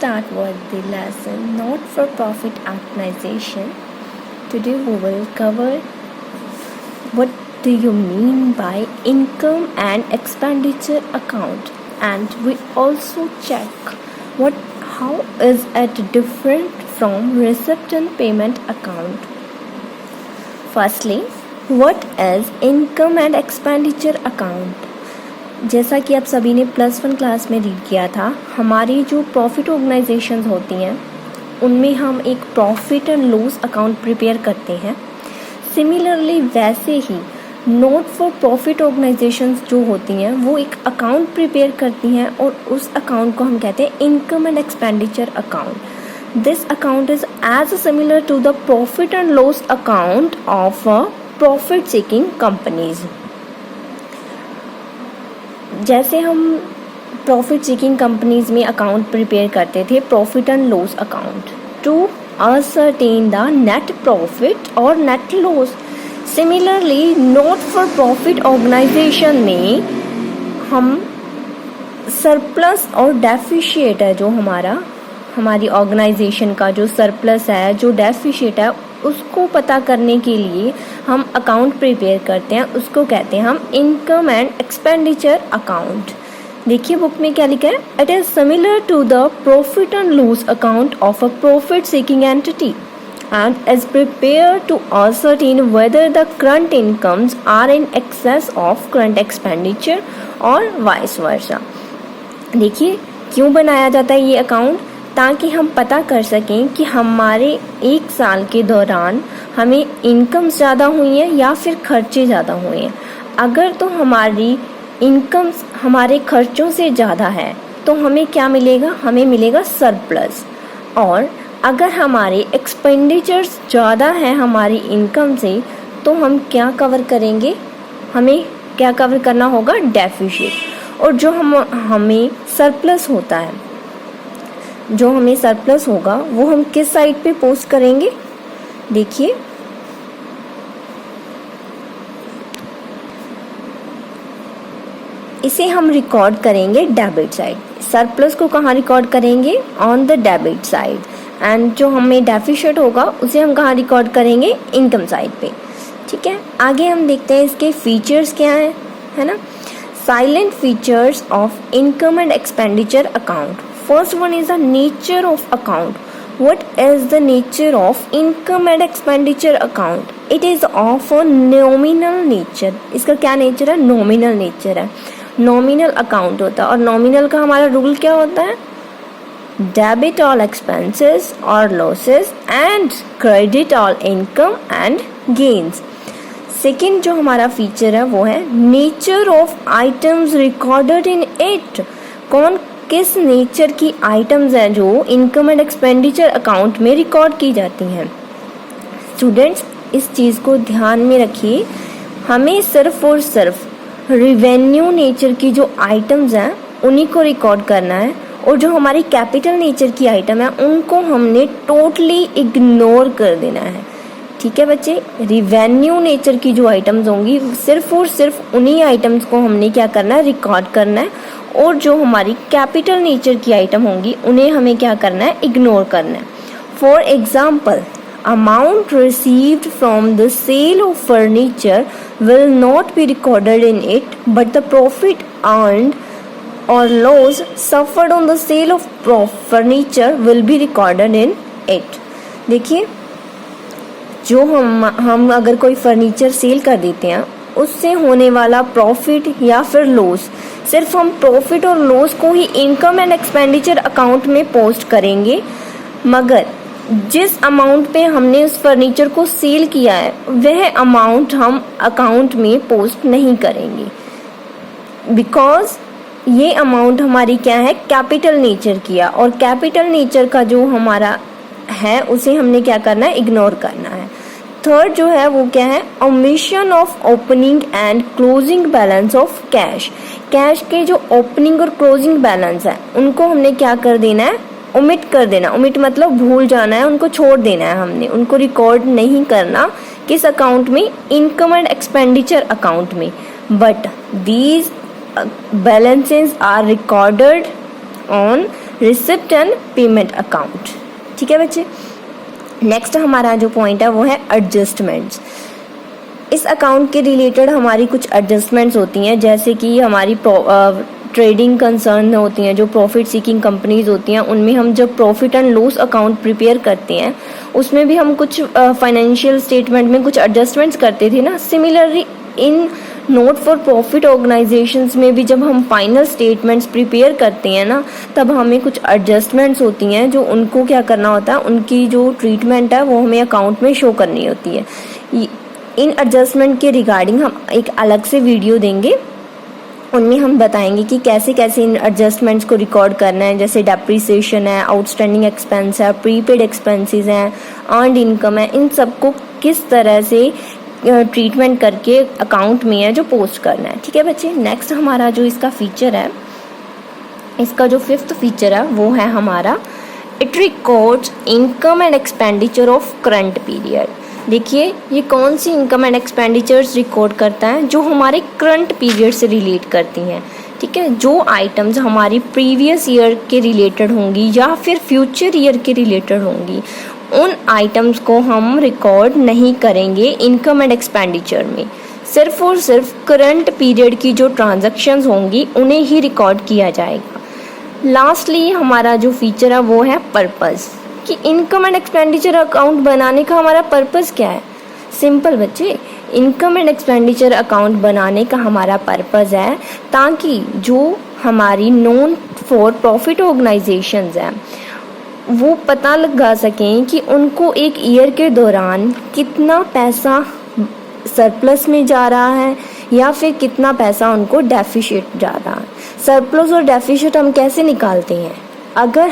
start with the lesson not-for-profit organization. Today we will cover what do you mean by income and expenditure account, and we also check how is it different from receipt and payment account. Firstly, what is income and expenditure account? जैसा कि आप सभी ने +1 class में read किया था, हमारी जो प्रॉफिट ऑर्गेनाइजेशंस होती हैं उनमें हम एक profit and loss account prepare करते हैं. सिमिलरली वैसे ही नॉट फॉर प्रॉफिट ऑर्गेनाइजेशंस जो होती हैं वो एक अकाउंट प्रिपेयर करती हैं और उस अकाउंट को हम कहते हैं income and expenditure account. This account is as similar to the profit and loss account of profit seeking companies. जैसे हम प्रॉफिट सीकिंग कंपनीज में अकाउंट प्रिपेयर करते थे profit and loss account to ascertain the net profit or net loss. Similarly not for profit organisation में हम surplus और deficit है जो हमारी ऑर्गेनाइजेशन का जो सरप्लस है जो डेफिशिएट है उसको पता करने के लिए हम अकाउंट प्रिपेयर करते हैं. उसको कहते हैं हम इनकम एंड एक्सपेंडिचर अकाउंट. देखिए बुक में क्या लिखा है. It is similar to the profit and loss account of a profit seeking entity and is prepared to ascertain whether the current incomes are in excess of current expenditure or vice versa. देखिए क्यों बनाया जाता है ये account, ताकि हम पता कर सकें कि हमारे एक साल के दौरान हमें इनकम्स ज़्यादा हुई हैं या फिर खर्चे ज़्यादा हुए हैं. अगर तो हमारी इनकम्स हमारे खर्चों से ज़्यादा है तो हमें क्या मिलेगा, हमें मिलेगा सरप्लस. और अगर हमारे एक्सपेंडिचर्स ज़्यादा हैं हमारी इनकम से तो हम क्या कवर करेंगे, हमें क्या कवर करना होगा, डेफिशिट. और जो हमें सरप्लस होता है, जो हमें सरप्लस होगा वो हम किस साइड पे पोस्ट करेंगे. देखिए इसे हम रिकॉर्ड करेंगे डेबिट साइड. सरप्लस को कहाँ रिकॉर्ड करेंगे, on the debit side. And जो हमें डेफिशिट होगा उसे हम कहाँ रिकॉर्ड करेंगे, इनकम साइड पे. ठीक है, आगे हम देखते हैं इसके फीचर्स क्या हैं, है ना. Salient features of income and expenditure account. First one is the nature of account. What is the nature of income and expenditure account. It is of a nominal nature. इसका क्या नेचर है, nominal nature है. Nominal account होता है और nominal का हमारा rule क्या होता है, डेबिट ऑल एक्सपेंसेस और losses and credit all income and gains. Second जो हमारा फीचर है वो है nature of items recorded in it. कौन किस नेचर की आइटम्स हैं जो इनकम एंड एक्सपेंडिचर अकाउंट में रिकॉर्ड की जाती हैं. स्टूडेंट्स इस चीज़ को ध्यान में रखिए, हमें सिर्फ और सिर्फ रिवेन्यू नेचर की जो आइटम्स हैं उन्हीं को रिकॉर्ड करना है और जो हमारी कैपिटल नेचर की आइटम है उनको हमने टोटली इग्नोर कर देना है. ठीक है बच्चे, रिवेन्यू नेचर की जो आइटम्स होंगी सिर्फ और सिर्फ उन्हीं आइटम्स को हमने क्या करना है, रिकॉर्ड करना है. और जो हमारी कैपिटल नेचर की आइटम होंगी उन्हें हमें क्या करना है, इग्नोर करना है. For example, amount received from the sale of furniture will not be recorded in it, but the profit earned or loss suffered on the sale of furniture will be recorded in it. देखिए जो हम अगर कोई furniture cell कर देते हैं उससे होने वाला प्रॉफिट या फिर लॉस, सिर्फ हम प्रॉफिट और लॉस को ही इनकम एंड एक्सपेंडिचर अकाउंट में पोस्ट करेंगे, मगर जिस अमाउंट पे हमने उस फर्नीचर को सेल किया है वह अमाउंट हम अकाउंट में पोस्ट नहीं करेंगे, बिकॉज ये अमाउंट हमारी क्या है, कैपिटल नेचर किया. और कैपिटल नेचर का जो हमारा है उसे हमने क्या करना है, इग्नोर करना है. थर्ड जो है वो क्या है, omission of opening and closing balance of cash. Cash के जो ओपनिंग और क्लोजिंग बैलेंस है उनको हमने क्या कर देना है, ओमिट कर देना. ओमिट मतलब भूल जाना है, उनको छोड़ देना है, हमने उनको रिकॉर्ड नहीं करना. किस अकाउंट में, इनकम एंड एक्सपेंडिचर अकाउंट में. But these balances are recorded on receipt and payment account. ठीक है बच्चे, नेक्स्ट हमारा जो पॉइंट है वो है एडजस्टमेंट्स। इस अकाउंट के रिलेटेड हमारी कुछ एडजस्टमेंट्स होती हैं, जैसे कि हमारी ट्रेडिंग कंसर्न होती हैं, जो प्रॉफिट सीकिंग कंपनीज होती हैं, उनमें हम जब profit and loss account prepare करते हैं उसमें भी हम कुछ फाइनेंशियल स्टेटमेंट में कुछ एडजस्टमेंट्स करते थे ना। Similarly in not for profit organisations में भी जब हम फाइनल स्टेटमेंट्स प्रिपेयर करते हैं ना, तब हमें कुछ एडजस्टमेंट्स होती हैं जो उनको क्या करना होता है, उनकी जो ट्रीटमेंट है वो हमें अकाउंट में शो करनी होती है। इन एडजस्टमेंट के रिगार्डिंग हम एक अलग से वीडियो देंगे, उनमें हम बताएंगे कि कैसे कैसे इन एडजस्टमेंट्स को रिकॉर्ड करना है, जैसे डेप्रिसिएशन है, आउटस्टैंडिंग एक्सपेंस है, प्रीपेड एक्सपेंसेस हैं, अर्नड इनकम है, इन सबको किस तरह से ट्रीटमेंट करके अकाउंट में है जो पोस्ट करना है। ठीक है बच्चे, नेक्स्ट हमारा जो इसका फीचर है, इसका जो 5th फीचर है वो है हमारा it records income and expenditure of current period. देखिए ये कौन सी इनकम एंड एक्सपेंडिचर्स रिकॉर्ड करता है, जो हमारे करंट पीरियड से रिलेट करती हैं। ठीक है, जो आइटम्स हमारी प्रीवियस ईयर के रिलेटेड होंगी या फिर फ्यूचर ईयर के रिलेटेड होंगी, उन आइटम्स को हम रिकॉर्ड नहीं करेंगे इनकम एंड एक्सपेंडिचर में। सिर्फ और सिर्फ करंट पीरियड की जो ट्रांजैक्शंस होंगी उन्हें ही रिकॉर्ड किया जाएगा। लास्टली हमारा जो फीचर है वो है पर्पस, कि इनकम एंड एक्सपेंडिचर अकाउंट बनाने का हमारा पर्पस क्या है। सिंपल बच्चे, इनकम एंड एक्सपेंडिचर अकाउंट बनाने का हमारा पर्पस है ताकि जो हमारी नॉन फॉर प्रॉफिट ऑर्गेनाइजेशंस हैं वो पता लगा सकें कि उनको एक ईयर के दौरान कितना पैसा सरप्लस में जा रहा है या फिर कितना पैसा उनको डेफिसिट जा रहा है। सरप्लस और डेफिसिट हम कैसे निकालते हैं, अगर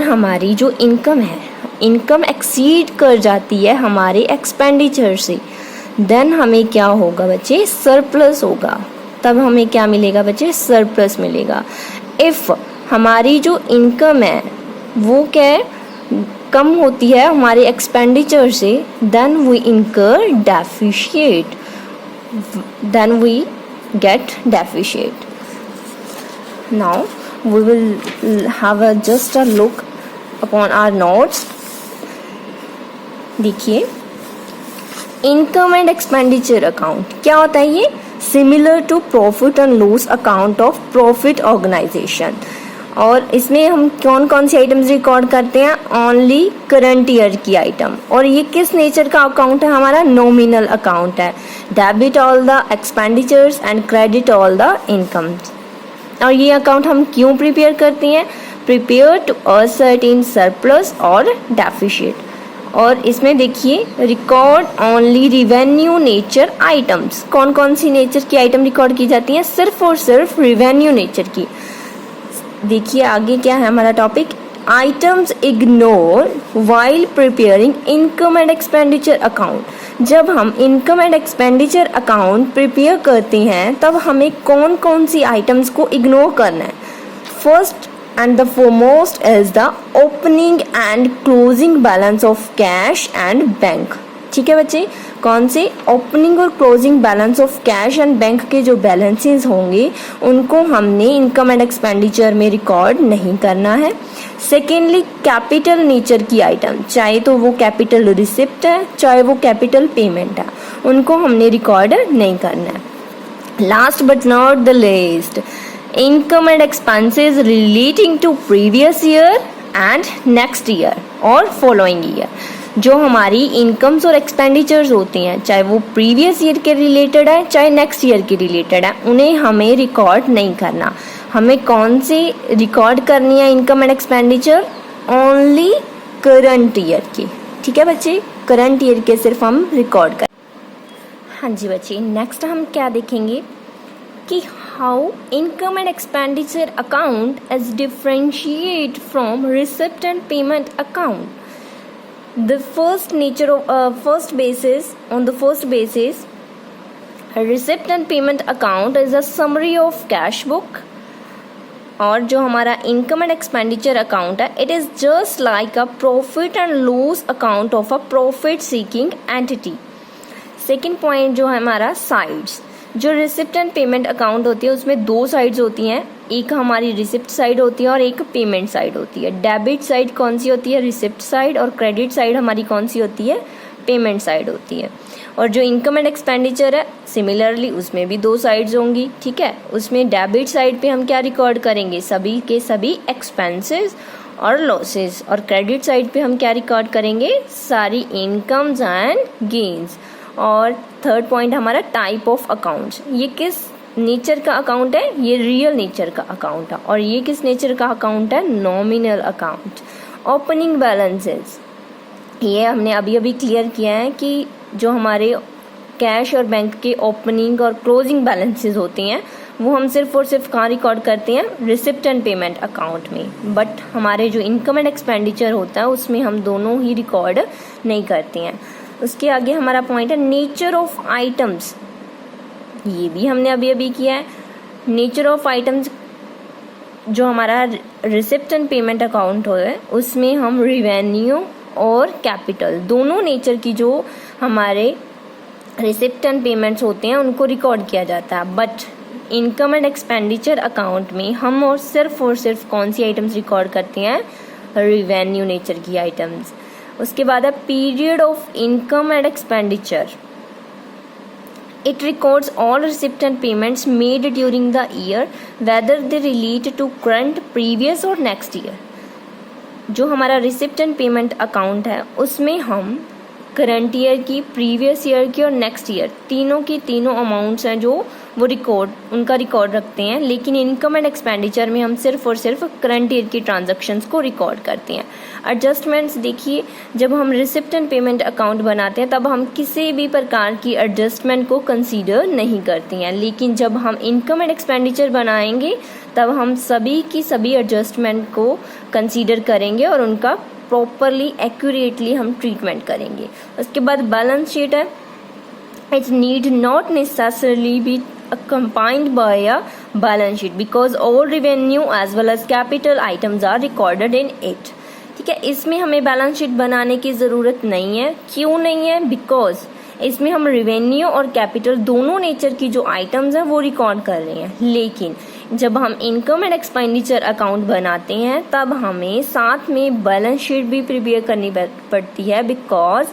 हमारी जो इनकम है, इनकम एक्सीड कर जाती है हमारे एक्सपेंडिचर से, देन हमें क्या होगा बच्चे, सरप्लस होगा। तब हमें क्या मिलेगा बच्चे, सरप्लस मिलेगा। इफ़ हमारी जो इनकम है वो क्या है, कम होती है हमारे एक्सपेंडिचर से, then we incur deficit, then we get deficit. Now we will have just a look upon our notes. देखिए, इनकम एंड एक्सपेंडिचर अकाउंट क्या होता है, ये similar to profit and loss account of profit organisation. और इसमें हम कौन कौन सी आइटम्स रिकॉर्ड करते हैं, ओनली करंट ईयर की आइटम। और ये किस नेचर का अकाउंट है, हमारा नॉमिनल अकाउंट है। Debit all the expenditures and credit all the incomes. और ये अकाउंट हम क्यों प्रिपेयर करते हैं, prepare to ascertain surplus और डेफिशिएट। और इसमें देखिए record only revenue nature items. कौन कौन सी नेचर की आइटम रिकॉर्ड की जाती हैं, सिर्फ और सिर्फ रिवेन्यू नेचर की। देखिए आगे क्या है हमारा topic, items ignore while preparing income and expenditure account. जब हम income and expenditure account prepare करते हैं तब हमें कौन कौन सी आइटम्स को इग्नोर करना है। First and the foremost is the opening and closing balance of cash and bank. ठीक है बच्चे, कौन से, ओपनिंग और closing balance of cash and bank के जो बैलेंसेस होंगे उनको हमने इनकम एंड एक्सपेंडिचर में रिकॉर्ड नहीं करना है। सेकेंडली कैपिटल नेचर की आइटम, चाहे तो वो कैपिटल रिसिप्ट है चाहे वो कैपिटल पेमेंट है, उनको हमने रिकॉर्ड नहीं करना है। Last but not the least, income and expenses relating to previous year and next year और फॉलोइंग ईयर। जो हमारी इनकम्स और एक्सपेंडिचर्स होती हैं, चाहे वो प्रीवियस ईयर के रिलेटेड है चाहे नेक्स्ट ईयर के रिलेटेड है, उन्हें हमें रिकॉर्ड नहीं करना। हमें कौन सी रिकॉर्ड करनी है income and expenditure, only current year की। ठीक है बच्चे, करंट ईयर के सिर्फ हम रिकॉर्ड करें। हाँ जी बच्चे, नेक्स्ट हम क्या देखेंगे कि how income and expenditure account is differentiate from receipt and payment account. The first basis, a receipt and payment account is a summary of cash book. और जो हमारा इनकम एंड एक्सपेंडिचर अकाउंट है, it is just like a profit and loss account of a profit seeking entity. Second point जो है हमारा sides, जो receipt and payment account होती है उसमें दो साइड्स होती हैं, एक हमारी रिसिप्ट साइड होती है और एक पेमेंट साइड होती है। डेबिट साइड कौन सी होती है? Receipt side. और क्रेडिट साइड हमारी कौन सी होती है? पेमेंट साइड होती है। और जो इनकम एंड एक्सपेंडिचर है सिमिलरली उसमें भी दो साइड्स होंगी, ठीक है। उसमें डेबिट साइड पे हम क्या रिकॉर्ड करेंगे? सभी के सभी एक्सपेंसेस और लॉसेस। और क्रेडिट साइड पे हम क्या रिकॉर्ड करेंगे? सारी इनकम्स एंड गेन्स। और थर्ड पॉइंट हमारा टाइप ऑफ अकाउंट्स। ये किस नेचर का अकाउंट है? ये रियल नेचर का अकाउंट है। और ये किस नेचर का अकाउंट है? Nominal account. ओपनिंग बैलेंसेस, ये हमने अभी अभी क्लियर किया है कि जो हमारे कैश और बैंक के ओपनिंग और क्लोजिंग बैलेंसेस होते हैं वो हम सिर्फ और सिर्फ कहाँ रिकॉर्ड करते हैं? रिसिप्ट एंड पेमेंट अकाउंट में। बट हमारे जो इनकम एंड एक्सपेंडिचर होता है उसमें हम दोनों ही रिकॉर्ड नहीं करते हैं। उसके आगे हमारा पॉइंट है नेचर ऑफ आइटम्स। ये भी हमने अभी अभी किया है। नेचर ऑफ आइटम्स जो हमारा रिसिप्ट एंड पेमेंट अकाउंट हो है उसमें हम रिवेन्यू और कैपिटल दोनों नेचर की जो हमारे रिसिप्ट एंड पेमेंट्स होते हैं उनको रिकॉर्ड किया जाता है। But income and expenditure account में हम और सिर्फ कौन सी आइटम्स रिकॉर्ड करते हैं? रिवेन्यू नेचर की आइटम्स। उसके बाद है period of income and expenditure. It records all receipt and payments made during the year, whether they relate to current, previous और next year। जो हमारा रिसिप्ट एंड पेमेंट अकाउंट है उसमें हम करंट ईयर की, प्रीवियस ईयर की और next year तीनों की तीनों अमाउंट्स हैं जो वो उनका रिकॉर्ड रखते हैं। लेकिन इनकम एंड एक्सपेंडिचर में हम सिर्फ और सिर्फ करंट ईयर की ट्रांजैक्शंस को रिकॉर्ड करते हैं। एडजस्टमेंट्स देखिए, जब हम रिसिप्ट एंड पेमेंट अकाउंट बनाते हैं तब हम किसी भी प्रकार की एडजस्टमेंट को कंसीडर नहीं करते हैं। लेकिन जब हम इनकम एंड एक्सपेंडिचर बनाएंगे तब हम सभी की सभी एडजस्टमेंट को कंसीडर करेंगे और उनका प्रॉपरली एक्यूरेटली हम ट्रीटमेंट करेंगे। उसके बाद बैलेंस शीट है। It need not necessarily be accompanied by a balance sheet because all revenue as well as capital items are recorded in it। ठीक है, इसमें हमें बैलेंस शीट बनाने की ज़रूरत नहीं है। क्यों नहीं है? बिकॉज इसमें हम रेवेन्यू और कैपिटल दोनों नेचर की जो आइटम्स हैं वो रिकॉर्ड कर रहे हैं। लेकिन जब हम इनकम एंड एक्सपेंडिचर अकाउंट बनाते हैं तब हमें साथ में बैलेंस शीट भी प्रिपेयर करनी पड़ती है। बिकॉज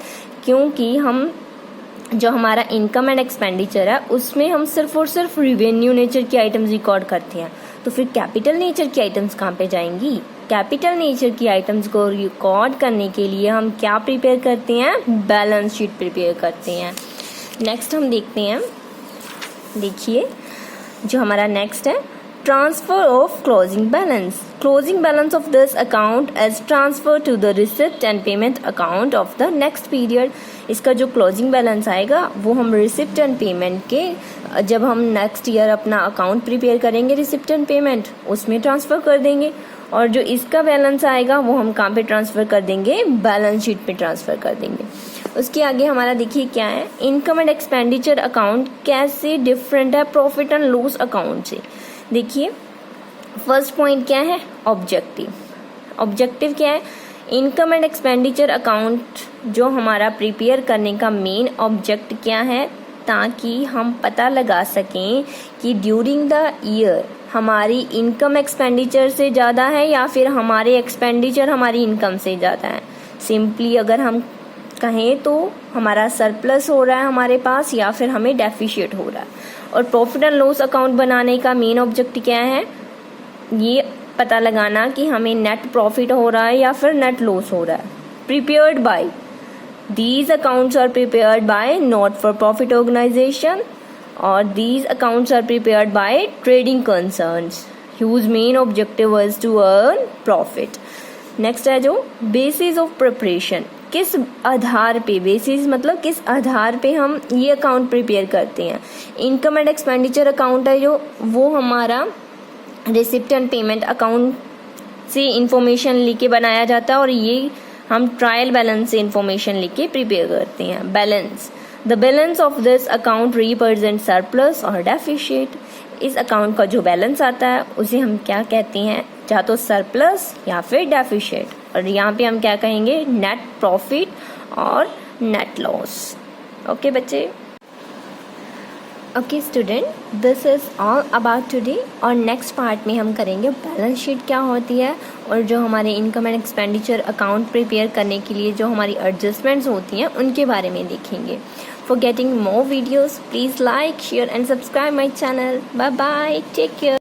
क्योंकि हम जो हमारा इनकम एंड एक्सपेंडिचर है उसमें हम सिर्फ और सिर्फ रेवेन्यू नेचर की आइटम्स रिकॉर्ड करते हैं, तो फिर कैपिटल नेचर की आइटम्स कहाँ पे जाएंगी? कैपिटल नेचर की आइटम्स को रिकॉर्ड करने के लिए हम क्या प्रिपेयर करते हैं? बैलेंस शीट प्रिपेयर करते हैं। नेक्स्ट हम देखते हैं, देखिए जो हमारा नेक्स्ट है transfer of closing balance. Closing balance of this account as transfer to the receipt and payment account of the next period. इसका जो क्लोजिंग बैलेंस आएगा वो हम रिसिप्ट एंड पेमेंट के जब हम नेक्स्ट ईयर अपना अकाउंट प्रिपेयर करेंगे रिसिप्ट एंड पेमेंट उसमें ट्रांसफ़र कर देंगे। और जो इसका बैलेंस आएगा वो हम कहाँ पे ट्रांसफ़र कर देंगे? बैलेंस शीट पे ट्रांसफ़र कर देंगे। उसके आगे हमारा देखिए क्या है, इनकम एंड एक्सपेंडिचर अकाउंट कैसे डिफरेंट है प्रॉफिट एंड लॉस अकाउंट से। देखिए फर्स्ट पॉइंट क्या है? ऑब्जेक्टिव। ऑब्जेक्टिव क्या है? इनकम एंड एक्सपेंडिचर अकाउंट जो हमारा प्रिपेयर करने का मेन ऑब्जेक्ट क्या है? ताकि हम पता लगा सकें कि ड्यूरिंग द ईयर हमारी इनकम एक्सपेंडिचर से ज़्यादा है या फिर हमारे एक्सपेंडिचर हमारी इनकम से ज़्यादा है। सिंपली अगर हम कहें तो हमारा सरप्लस हो रहा है हमारे पास या फिर हमें डेफिशिएट हो रहा है। और प्रॉफिट एंड लॉस अकाउंट बनाने का मेन ऑब्जेक्ट क्या है? ये पता लगाना कि हमें नेट प्रॉफिट हो रहा है या फिर नेट लॉस हो रहा है। Prepared by, these accounts are prepared by not for profit organization or these accounts are prepared by trading concerns whose main objective was to earn profit। Next है जो बेसिस ऑफ प्रिपरेशन। किस आधार पे? Basis मतलब किस आधार पे हम ये account prepare करते हैं। इनकम एंड एक्सपेंडिचर अकाउंट है जो वो हमारा रिसिप्ट एंड पेमेंट अकाउंट से इंफॉर्मेशन लेके बनाया जाता है और ये हम ट्रायल बैलेंस से इंफॉर्मेशन लेके प्रिपेयर करते हैं। Balance, the balance of this account represent surplus और डेफिशिएट। इस अकाउंट का जो बैलेंस आता है उसे हम क्या कहते हैं? या तो सरप्लस या फिर डेफिशिएट। और यहाँ पे हम क्या कहेंगे? Net profit or net loss. Okay बच्चे, okay student, this is all about today. और नेक्स्ट पार्ट में हम करेंगे बैलेंस शीट क्या होती है, और जो हमारे income and expenditure account prepare करने के लिए जो हमारी एडजस्टमेंट्स होती हैं उनके बारे में देखेंगे। For getting more videos please like, share and subscribe my channel. Bye bye, take care.